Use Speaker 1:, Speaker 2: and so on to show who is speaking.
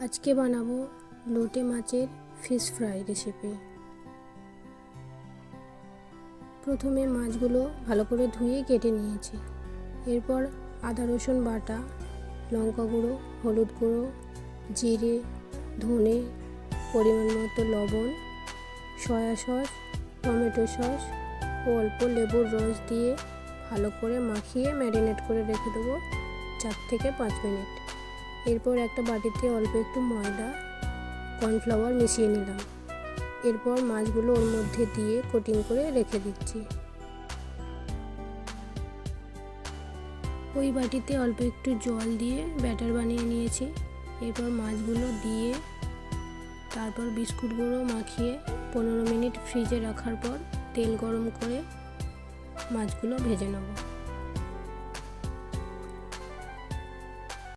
Speaker 1: আজকে বানাবো লোটে মাছের ফিশ ফ্রাই রেসিপি। প্রথমে মাছগুলো ভালো করে ধুয়ে কেটে নিয়েছি। এরপর আদা রসুন বাটা, লঙ্কা গুঁড়ো, হলুদ গুঁড়ো, জিরে, ধনে, পরিমাণ মতো লবণ, সয়া সস, টমেটো সস ও অল্প লেবুর রস দিয়ে ভালো করে মাখিয়ে ম্যারিনেট করে রেখে দেবো 4 থেকে 5 মিনিট। এরপর একটা বাটিতে অল্প একটু ময়দা, কর্নফ্লাওয়ার মিশিয়ে নিলাম। এরপর মাছগুলো ওর মধ্যে দিয়ে কোটিং করে রেখে দিচ্ছি। ওই বাটিতে অল্প একটু জল দিয়ে ব্যাটার বানিয়ে নিয়েছি। এরপর মাছগুলো দিয়ে তারপর বিস্কুট গুঁড়ো মাখিয়ে 15 মিনিট ফ্রিজে রাখার পর তেল গরম করে মাছগুলো ভেজে নেব।